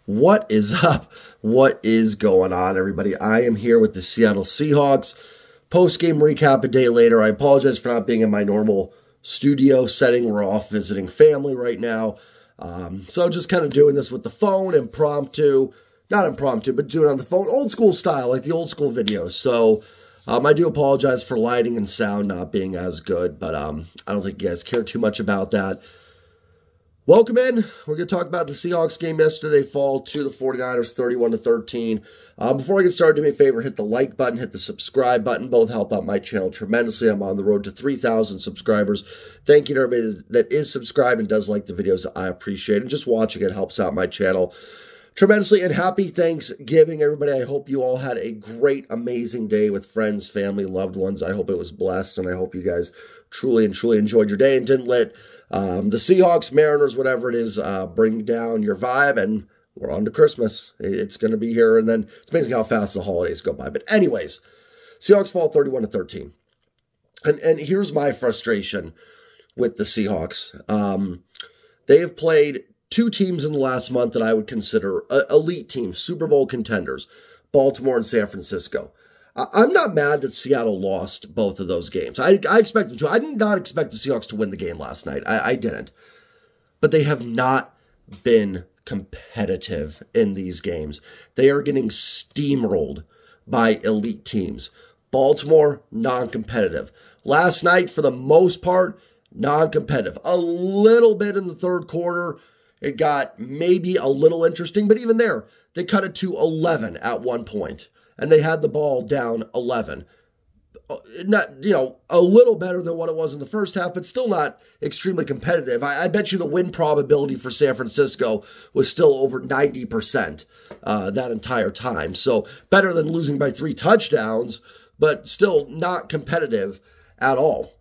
What is up? What is going on, everybody? I am here with the Seattle Seahawks. Post-game recap a day later. I apologize for not being in my normal studio setting. We're off visiting family right now. So just kind of doing this with the phone, impromptu. Not impromptu, but doing it on the phone. Old school style, like the old school videos. So I do apologize for lighting and sound not being as good, but I don't think you guys care too much about that. Welcome in. We're going to talk about the Seahawks game yesterday. They fall to the 49ers 31-13. Before I get started, do me a favor, hit the like button, hit the subscribe button. Both help out my channel tremendously. I'm on the road to 3,000 subscribers. Thank you to everybody that is subscribed and does like the videos. I appreciate it. And just watching it helps out my channel tremendously. And happy Thanksgiving, everybody. I hope you all had a great, amazing day with friends, family, loved ones. I hope it was blessed, and I hope you guys truly enjoyed your day and didn't let the Seahawks, Mariners, whatever it is, bring down your vibe. And we're on to Christmas. It's going to be here, and then it's amazing how fast the holidays go by. But anyways, Seahawks fall 31-13. And here's my frustration with the Seahawks. They have played two teams in the last month that I would consider elite teams, Super Bowl contenders, Baltimore and San Francisco. I'm not mad that Seattle lost both of those games. I expect them to. I did not expect the Seahawks to win the game last night. I didn't. But they have not been competitive in these games. They are getting steamrolled by elite teams. Baltimore, non-competitive. Last night, for the most part, non-competitive. A little bit in the third quarter. It got maybe a little interesting, but even there, they cut it to 11 at one point. And they had the ball down 11. Not, a little better than what it was in the first half, but still not extremely competitive. I bet you the win probability for San Francisco was still over 90% that entire time. So better than losing by 3 touchdowns, but still not competitive at all.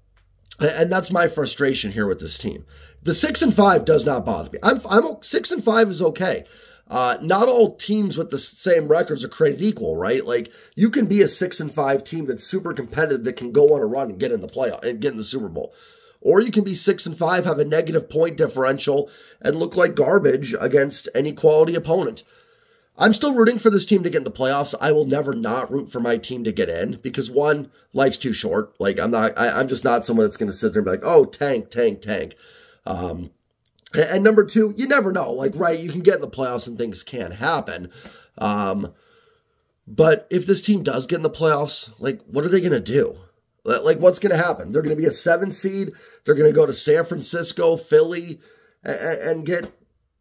And that's my frustration here with this team. The 6-5 does not bother me. 6-5 is okay. Not all teams with the same records are created equal, right? Like, you can be a 6-5 team that's super competitive that can go on a run and get in the playoff and get in the Super Bowl. Or you can be 6-5, have a negative point differential, and look like garbage against any quality opponent. I'm still rooting for this team to get in the playoffs. I will never not root for my team to get in because, one, life's too short. Like, I'm just not someone that's going to sit there and be like, oh, tank. And number two, you never know. Like, right, you can get in the playoffs and things can happen. But if this team does get in the playoffs, like, what are they going to do? Like, what's going to happen? They're going to be a 7 seed. They're going to go to San Francisco, Philly, and get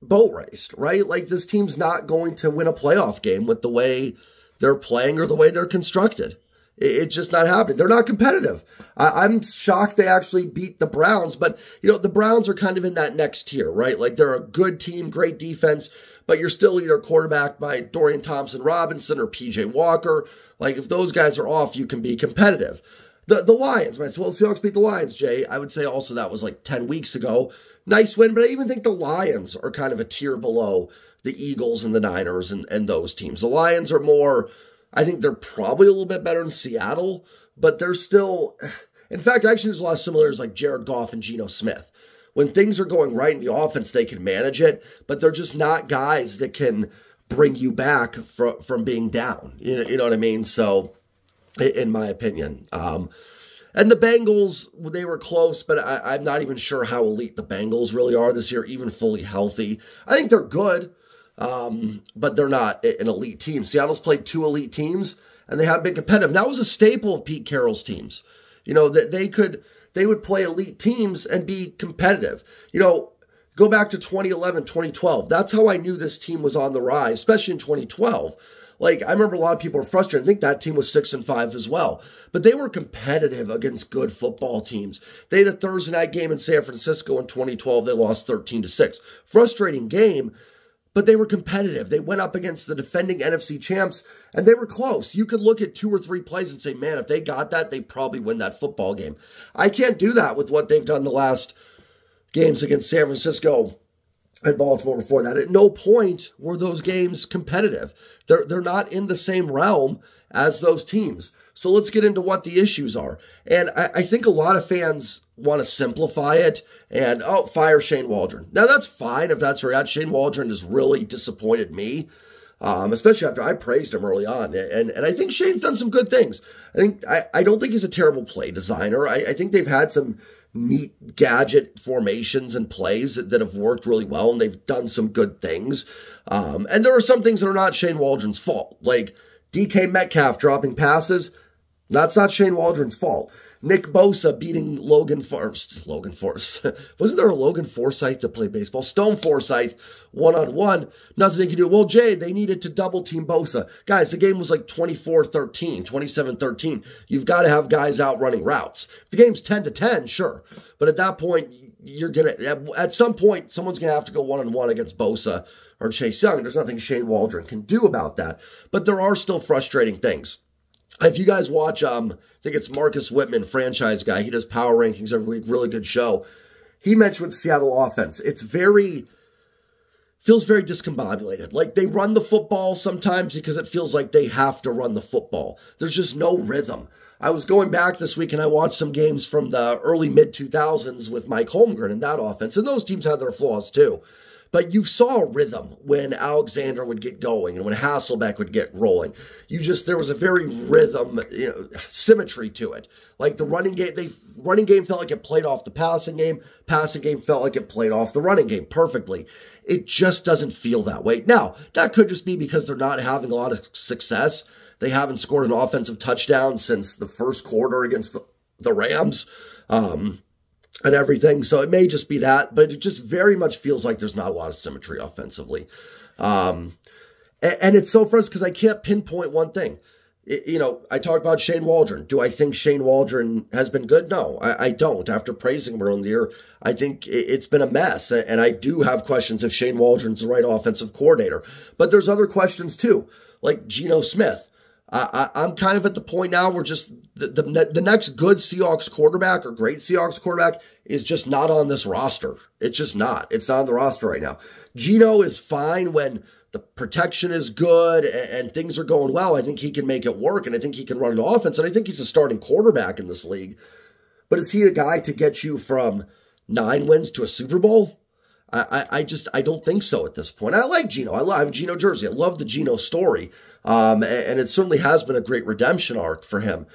boat raced, right? Like, this team's not going to win a playoff game with the way they're playing or the way they're constructed. It's just not happening. They're not competitive. I'm shocked they actually beat the Browns, but, the Browns are kind of in that next tier, right? Like, they're a good team, great defense, but you're still either quarterbacked by Dorian Thompson-Robinson or P.J. Walker. Like, if those guys are off, you can be competitive. The Lions, man. So, well, the Seahawks beat the Lions, Jay. I would say also that was like 10 weeks ago. Nice win, but I even think the Lions are kind of a tier below the Eagles and the Niners and those teams. The Lions are more... I think they're probably a little bit better than Seattle, but they're still... In fact, actually, there's a lot of similarities like Jared Goff and Geno Smith. When things are going right in the offense, they can manage it, but they're just not guys that can bring you back from being down. You know what I mean? So, in my opinion. And the Bengals, they were close, but I'm not even sure how elite the Bengals really are this year, even fully healthy. I think they're good. But they're not an elite team. Seattle's played 2 elite teams, and they haven't been competitive. That was a staple of Pete Carroll's teams. That they would play elite teams and be competitive. Go back to 2011, 2012. That's how I knew this team was on the rise, especially in 2012. Like, I remember a lot of people were frustrated. I think that team was 6-5 as well. But they were competitive against good football teams. They had a Thursday night game in San Francisco in 2012. They lost 13-6. Frustrating game. But they were competitive. They went up against the defending NFC champs, and they were close. You could look at 2 or 3 plays and say, man, if they got that, they'd probably win that football game. I can't do that with what they've done the last games against San Francisco and Baltimore before that. At no point were those games competitive. They're not in the same realm as those teams. So let's get into what the issues are. And I think a lot of fans want to simplify it and, oh, fire Shane Waldron. Now, that's fine if that's where you're at. Shane Waldron has really disappointed me, especially after I praised him early on. And I think Shane's done some good things. I don't think he's a terrible play designer. I think they've had some neat gadget formations and plays that have worked really well, and they've done some good things. And there are some things that are not Shane Waldron's fault, like DK Metcalf dropping passes. That's not Shane Waldron's fault. Nick Bosa beating Logan Forsythe. Wasn't there a Logan Forsythe that played baseball? Stone Forsythe, one-on-one. Nothing they could do. Well, Jay, they needed to double-team Bosa. Guys, the game was like 24-13, 27-13. You've got to have guys out running routes. If the game's 10-10, sure. But at that point, at some point, someone's going to have to go one-on-one against Bosa or Chase Young. There's nothing Shane Waldron can do about that. But there are still frustrating things. If you guys watch, I think it's Marcus Whitman, franchise guy. He does power rankings every week. Really good show. He mentioned with the Seattle offense, feels very discombobulated. Like they run the football sometimes because it feels like they have to run the football. There's just no rhythm. I was going back this week and I watched some games from the early mid-2000s with Mike Holmgren and that offense. And those teams had their flaws too. But you saw a rhythm when Alexander would get going and when Hasselbeck would get rolling. There was a very rhythm, symmetry to it. Like the running game felt like it played off the passing game. Passing game felt like it played off the running game perfectly. It just doesn't feel that way. Now, that could just be because they're not having a lot of success. They haven't scored an offensive touchdown since the first quarter against the Rams. And everything. So it may just be that, but it just very much feels like there's not a lot of symmetry offensively. And it's so frustrating because I can't pinpoint one thing. I talk about Shane Waldron. Do I think Shane Waldron has been good? No, I don't. After praising him early in the year, I think it's been a mess. And I do have questions if Shane Waldron's the right offensive coordinator. But there's other questions too, like Geno Smith. I'm kind of at the point now where just the next good Seahawks quarterback or great Seahawks quarterback is just not on this roster. It's just not. It's not on the roster right now. Geno is fine when the protection is good and things are going well. I think he can make it work, and I think he can run an offense, and I think he's a starting quarterback in this league. But is he a guy to get you from 9 wins to a Super Bowl? I don't think so at this point. I like Geno. I have a Geno jersey. I love the Geno story. And it certainly has been a great redemption arc for him.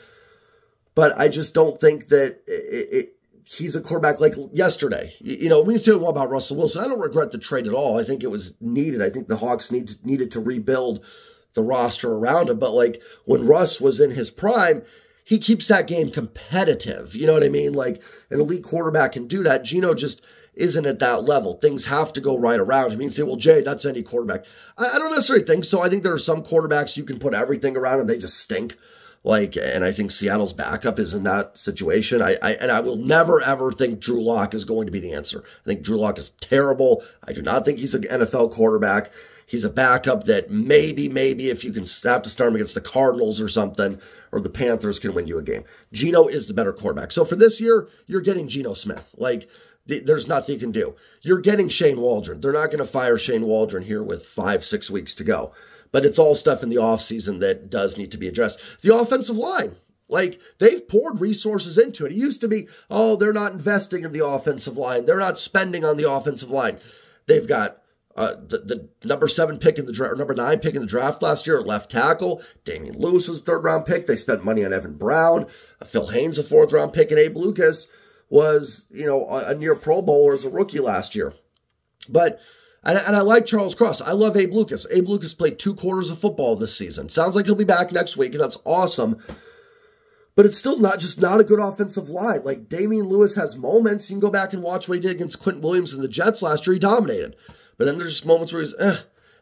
But I just don't think that he's a quarterback like yesterday. We say well about Russell Wilson. I don't regret the trade at all. I think it was needed. I think the Hawks needed to rebuild the roster around him. But like when Russ was in his prime, he keeps that game competitive. You know what I mean? Like an elite quarterback can do that. Geno just isn't at that level. Things have to go right around him. You can say, well, Jay, that's any quarterback. I don't necessarily think so. I think there are some quarterbacks you can put everything around and they just stink. And I think Seattle's backup is in that situation. I will never, ever think Drew Lock is going to be the answer. I think Drew Lock is terrible. I do not think he's an NFL quarterback. He's a backup that maybe if you can have to start him against the Cardinals or something, or the Panthers can win you a game. Geno is the better quarterback. So for this year, you're getting Geno Smith. There's nothing you can do. You're getting Shane Waldron. They're not going to fire Shane Waldron here with 5-6 weeks to go. But it's all stuff in the offseason that does need to be addressed. The offensive line. They've poured resources into it. It used to be, oh, they're not investing in the offensive line. They're not spending on the offensive line. They've got the number 7 pick in the draft, or number 9 pick in the draft last year at left tackle. Damian Lewis was a 3rd-round pick. They spent money on Evan Brown. Phil Haynes, a 4th-round pick, and Abe Lucas was, a near Pro Bowler as a rookie last year. And I like Charles Cross. I love Abe Lucas. Abe Lucas played 2 quarters of football this season. Sounds like he'll be back next week, and that's awesome. But it's still not a good offensive line. Damian Lewis has moments. You can go back and watch what he did against Quentin Williams and the Jets last year. He dominated. But then there's just moments where he's,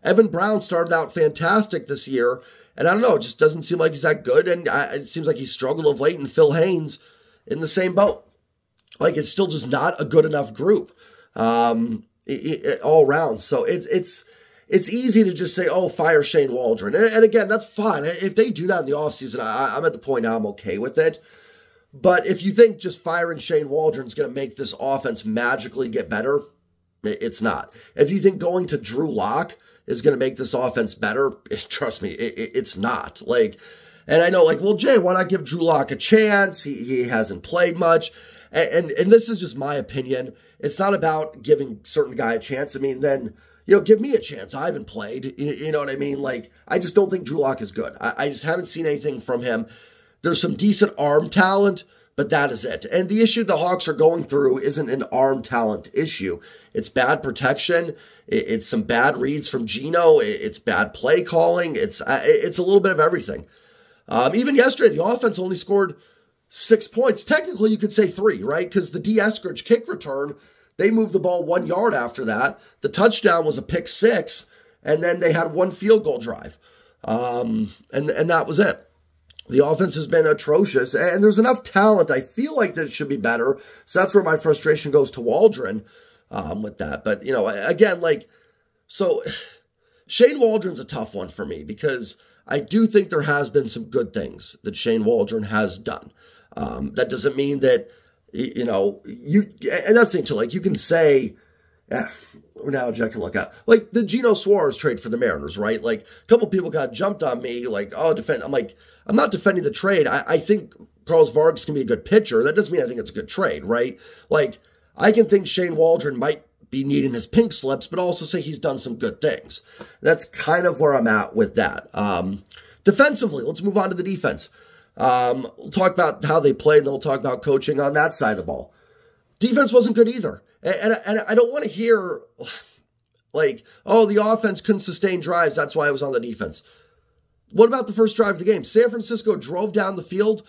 Evan Brown started out fantastic this year. And I don't know, it just doesn't seem like he's that good. And it seems like he struggled of late. And Phil Haynes in the same boat. It's still just not a good enough group all around. So it's easy to just say, oh, fire Shane Waldron. And again, that's fine. If they do that in the offseason, I'm at the point now I'm okay with it. But if you think just firing Shane Waldron is going to make this offense magically get better, it's not. If you think going to Drew Lock is going to make this offense better, trust me, it's not. And I know, like, well, Jay, why not give Drew Lock a chance? He hasn't played much. And this is just my opinion. It's not about giving certain guy a chance. I mean, then, give me a chance. I haven't played. You know what I mean? Like, I just don't think Drew Lock is good. I just haven't seen anything from him. There's some decent arm talent, but that is it. And the issue the Hawks are going through isn't an arm talent issue. It's bad protection. It's some bad reads from Geno. It's bad play calling. It's a little bit of everything. Even yesterday, the offense only scored 6 points. Technically, you could say 3, right? Because the D. Eskridge kick return, they moved the ball 1 yard after that. The touchdown was a pick 6, and then they had 1 field goal drive. And that was it. The offense has been atrocious, and there's enough talent. I feel like that it should be better. So that's where my frustration goes to Waldron with that. But, again, so Shane Waldron's a tough one for me because I do think there has been some good things that Shane Waldron has done. That doesn't mean that, and that's the thing too, you can say, now I can look at, the Geno Suarez trade for the Mariners, right? A couple people got jumped on me, defend. I'm like, I'm not defending the trade. I think Carlos Vargas can be a good pitcher. That doesn't mean I think it's a good trade, right? I can think Shane Waldron might be needing his pink slips, but also say he's done some good things. That's kind of where I'm at with that. Defensively, let's move on to the defense. We'll talk about how they played, and then we'll talk about coaching on that side of the ball. Defense wasn't good either. And I don't want to hear, the offense couldn't sustain drives, that's why I was on the defense. What about the first drive of the game? San Francisco drove down the field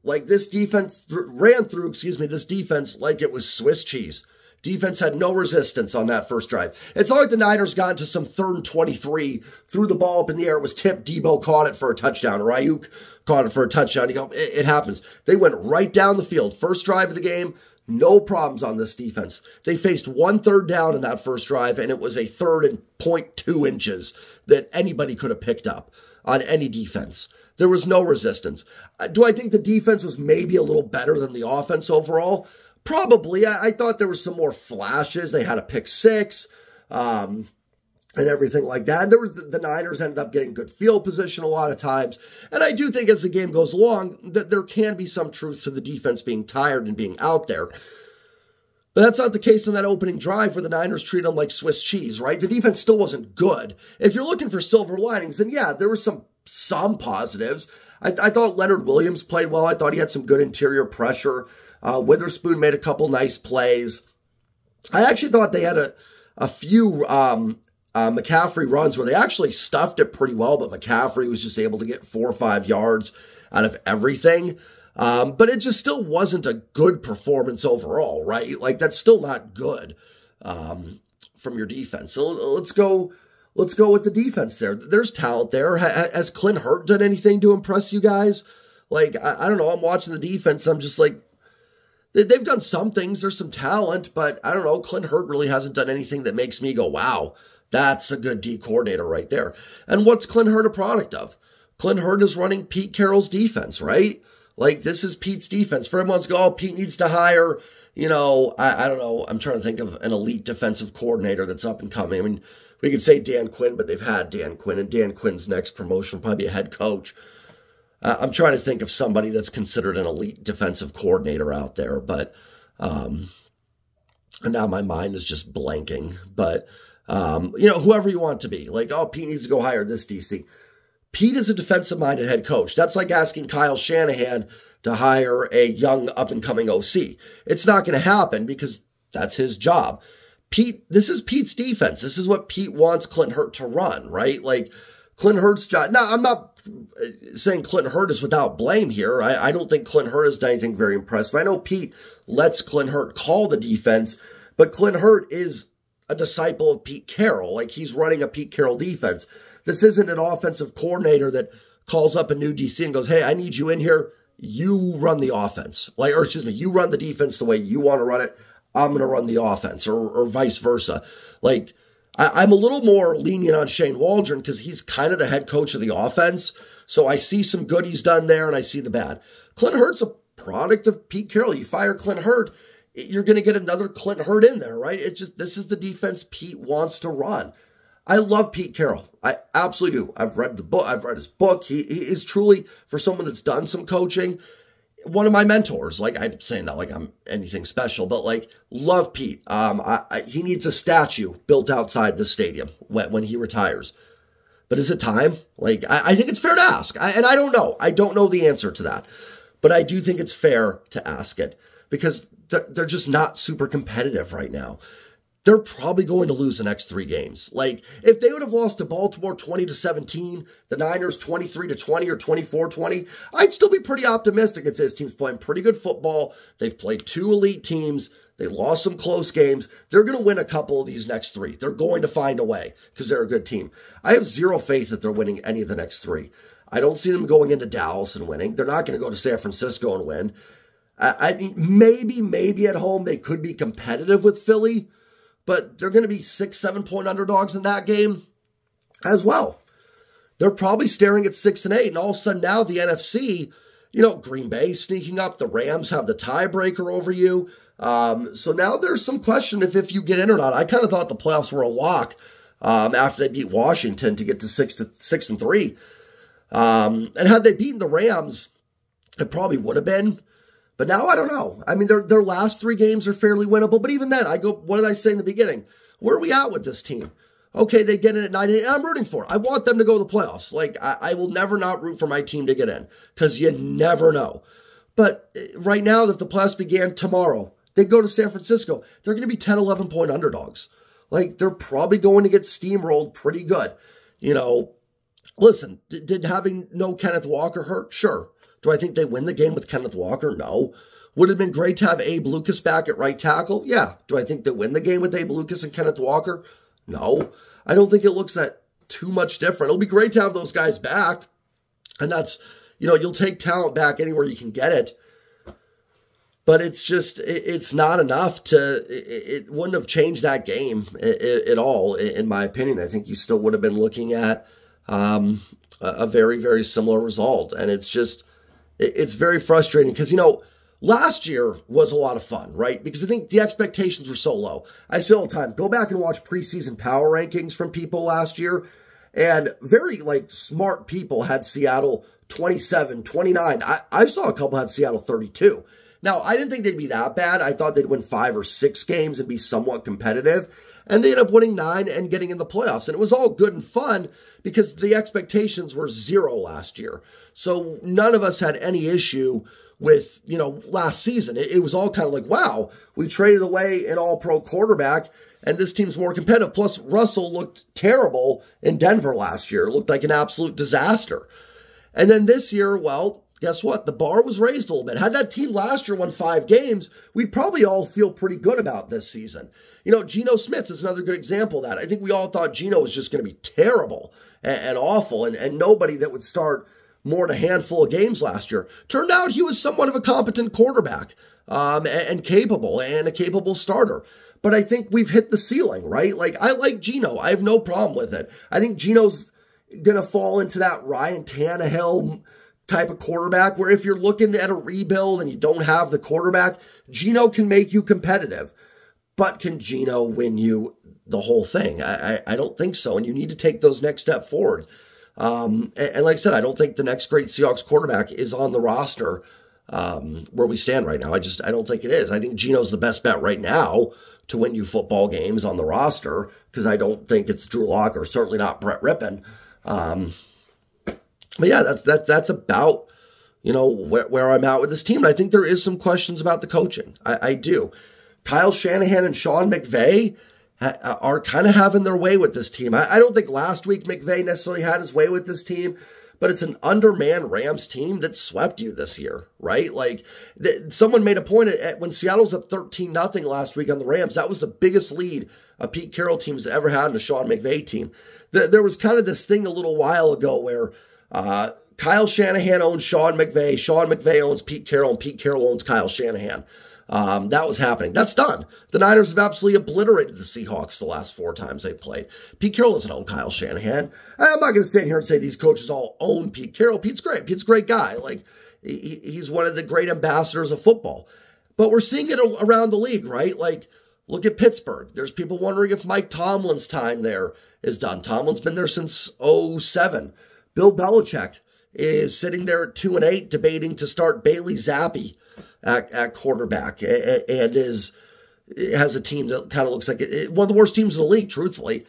this defense, ran through this defense like it was Swiss cheese. Defense had no resistance on that first drive. It's not like the Niners got into some 3rd and 23, threw the ball up in the air, it was tipped, Debo caught it for a touchdown, Ryuk caught it for a touchdown. It happens. They went right down the field. First drive of the game, no problems on this defense. They faced 1 third down in that first drive, and it was a 3rd and 0.2 inches that anybody could have picked up on any defense. There was no resistance. Do I think the defense was maybe a little better than the offense overall? Probably. I thought there were some more flashes. They had a pick 6 and everything like that. And the Niners ended up getting good field position a lot of times. And I do think as the game goes along that there can be some truth to the defense being tired and being out there. But that's not the case in that opening drive where the Niners treated them like Swiss cheese, right? The defense still wasn't good. If you're looking for silver linings, then yeah, there were some positives. I thought Leonard Williams played well. I thought he had some good interior pressure. Witherspoon made a couple nice plays. I actually thought they had a few McCaffrey runs where they actually stuffed it pretty well, but McCaffrey was just able to get 4 or 5 yards out of everything. But it just still wasn't a good performance overall, right? That's still not good from your defense. So let's go with the defense there. There's talent there. Has Clint Hurt done anything to impress you guys? I don't know. I'm watching the defense. I'm just they've done some things. There's some talent, but I don't know. Clint Hurt really hasn't done anything that makes me go, wow, that's a good D coordinator right there. And what's Clint Hurt a product of? Clint Hurt is running Pete Carroll's defense, right? This is Pete's defense. For everyone's go, oh, Pete needs to hire, I don't know. I'm trying to think of an elite defensive coordinator that's up and coming. I mean, we could say Dan Quinn, but they've had Dan Quinn, and Dan Quinn's next promotion will probably be a head coach. I'm trying to think of somebody that's considered an elite defensive coordinator out there, but and now my mind is just blanking. But, whoever you want to be. Oh, Pete needs to go hire this DC. Pete is a defensive-minded head coach. That's like asking Kyle Shanahan to hire a young up-and-coming OC. It's not going to happen because that's his job. This is Pete's defense. This is what Pete wants Clint Hurt to run, right? Clint Hurt's job. Now, I'm not saying Clint Hurt is without blame here. I don't think Clint Hurt has done anything very impressive. I know Pete lets Clint Hurt call the defense, but Clint Hurt is a disciple of Pete Carroll. He's running a Pete Carroll defense. This isn't an offensive coordinator that calls up a new DC and goes, hey, I need you in here. You run the offense. You run the defense the way you want to run it. I'm going to run the offense, or vice versa. I'm a little more lenient on Shane Waldron because he's kind of the head coach of the offense. So I see some good he's done there, and I see the bad. Clint Hurt's a product of Pete Carroll. You fire Clint Hurt, you're going to get another Clint Hurt in there, right? This is the defense Pete wants to run. I love Pete Carroll. I absolutely do. I've read the book. I've read his book. He is truly, for someone that's done some coaching, one of my mentors. Like, I'm saying that like I'm anything special, but like, love Pete. He needs a statue built outside the stadium when he retires. But is it time? Like, I think it's fair to ask. And I don't know. I don't know the answer to that. But I do think it's fair to ask it because they're just not super competitive right now. They're probably going to lose the next 3 games. Like, if they would have lost to Baltimore 20-17, the Niners 23-20 or 24-20, I'd still be pretty optimistic and say this team's playing pretty good football. They've played 2 elite teams. They lost some close games. They're going to win a couple of these next 3. They're going to find a way because they're a good team. I have zero faith that they're winning any of the next 3. I don't see them going into Dallas and winning. They're not going to go to San Francisco and win. I think maybe at home they could be competitive with Philly, but they're going to be 6-7 point underdogs in that game as well. They're probably staring at 6-8, and all of a sudden now the NFC, Green Bay sneaking up. The Rams have the tiebreaker over you. So now there's some question if you get in or not. I kind of thought the playoffs were a lock after they beat Washington to get to 6-3. And had they beaten the Rams, it probably would have been. But now I don't know. I mean, their last 3 games are fairly winnable. But even then, what did I say in the beginning? Where are we at with this team? Okay, they get in at 9-8. I'm rooting for it. I want them to go to the playoffs. Like, I will never not root for my team to get in because you never know. But right now, if the playoffs began tomorrow, they go to San Francisco. They're going to be 10-11 point underdogs. Like, they're probably going to get steamrolled pretty good. Listen, did having no Kenneth Walker hurt? Sure. Do I think they win the game with Kenneth Walker? No. Would it have been great to have Abe Lucas back at right tackle? Yeah. Do I think they win the game with Abe Lucas and Kenneth Walker? No. I don't think it looks that too much different. It'll be great to have those guys back. And that's, you'll take talent back anywhere you can get it. But it's just, it's not enough it wouldn't have changed that game at all, in my opinion. I think you still would have been looking at a very, very similar result. And it's very frustrating because, last year was a lot of fun, right? Because I think the expectations were so low. I say all the time, go back and watch preseason power rankings from people last year. And very, smart people had Seattle 27, 29. I saw a couple had Seattle 32. Now, I didn't think they'd be that bad. I thought they'd win 5 or 6 games and be somewhat competitive. And they ended up winning 9 and getting in the playoffs. And it was all good and fun because the expectations were 0 last year. So none of us had any issue with, last season. It was all kind of like, wow, we traded away an all-pro quarterback and this team's more competitive. Plus, Russell looked terrible in Denver last year. It looked like an absolute disaster. And then this year, well, guess what? The bar was raised a little bit. Had that team last year won 5 games, we'd probably all feel pretty good about this season. Geno Smith is another good example of that. I think we all thought Geno was just going to be terrible and awful and nobody that would start more than a handful of games last year. Turned out he was somewhat of a competent quarterback and capable and a capable starter. But I think we've hit the ceiling, right? Like, I like Geno. I have no problem with it. I think Geno's going to fall into that Ryan Tannehill type of quarterback where if you're looking at a rebuild and you don't have the quarterback, Geno can make you competitive. But can Geno win you the whole thing? I don't think so. And you need to take those next step forward. And like I said, I don't think the next great Seahawks quarterback is on the roster where we stand right now. I don't think it is. I think Geno's the best bet right now to win you football games on the roster because I don't think it's Drew Lock or certainly not Brett Rippon. But yeah, that's about, where I'm at with this team. And I think there is some questions about the coaching. I do. Kyle Shanahan and Sean McVay are kind of having their way with this team. I don't think last week McVay necessarily had his way with this team, but it's an undermanned Rams team that swept you this year, right? Like, someone made a point when Seattle's up 13-0 last week on the Rams. That was the biggest lead a Pete Carroll team's ever had in a Sean McVay team. There was kind of this thing a little while ago where Kyle Shanahan owns Sean McVay owns Pete Carroll, and Pete Carroll owns Kyle Shanahan. That was happening. That's done. The Niners have absolutely obliterated the Seahawks the last 4 times they played. Pete Carroll doesn't own Kyle Shanahan. I'm not going to sit here and say these coaches all own Pete Carroll. Pete's great. Pete's a great guy. Like, he's one of the great ambassadors of football. But we're seeing it around the league, right? Like, Look at Pittsburgh. There's people wondering if Mike Tomlin's time there is done. Tomlin's been there since 2007. Bill Belichick is sitting there at 2-8, debating to start Bailey Zappi at quarterback, and has a team that kind of looks like one of the worst teams in the league, truthfully.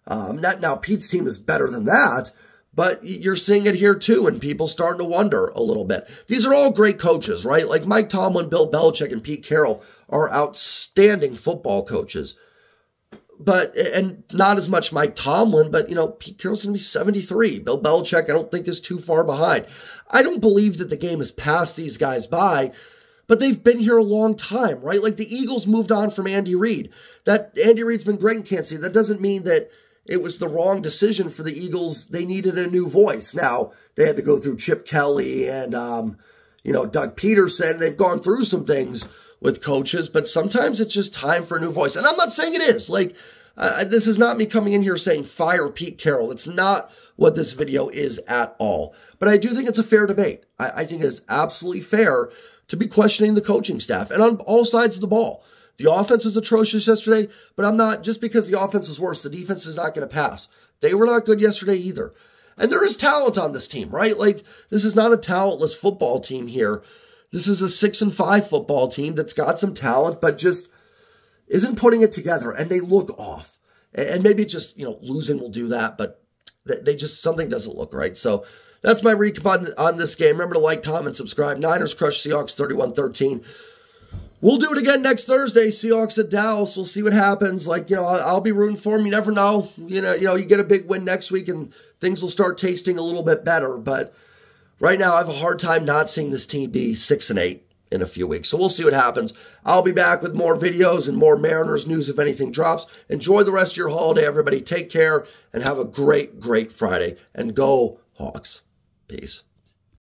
Now, Pete's team is better than that, but you're seeing it here too, and people starting to wonder a little bit. These are all great coaches, right? Like Mike Tomlin, Bill Belichick, and Pete Carroll are outstanding football coaches. And not as much Mike Tomlin, but, Pete Carroll's going to be 73. Bill Belichick, I don't think, is too far behind. I don't believe that the game has passed these guys by, but they've been here a long time, right? Like the Eagles moved on from Andy Reid. That Andy Reid's been great in Kansas City. That doesn't mean that it was the wrong decision for the Eagles. They needed a new voice. Now, they had to go through Chip Kelly and, Doug Peterson. They've gone through some things with coaches, but sometimes it's just time for a new voice. And I'm not saying it is. Like, this is not me coming in here saying fire Pete Carroll. It's not what this video is at all. But I do think it's a fair debate. I think it is absolutely fair to be questioning the coaching staff and on all sides of the ball. The offense was atrocious yesterday, but I'm not, just because the offense was worse, the defense is not going to pass. They were not good yesterday either. And there is talent on this team, right? Like, this is not a talentless football team here. This is a 6-5 football team that's got some talent, but just isn't putting it together, and they look off. And maybe just, losing will do that, but they just, something doesn't look right. So that's my recap on this game. Remember to like, comment, subscribe. Niners crush Seahawks 31-13. We'll do it again next Thursday. Seahawks at Dallas. We'll see what happens. Like, I'll be rooting for them. You never know. You get a big win next week and things will start tasting a little bit better. But right now, I have a hard time not seeing this team be 6-8 in a few weeks. So we'll see what happens. I'll be back with more videos and more Mariners news if anything drops. Enjoy the rest of your holiday, everybody. Take care and have a great, great Friday. And go Hawks. Peace.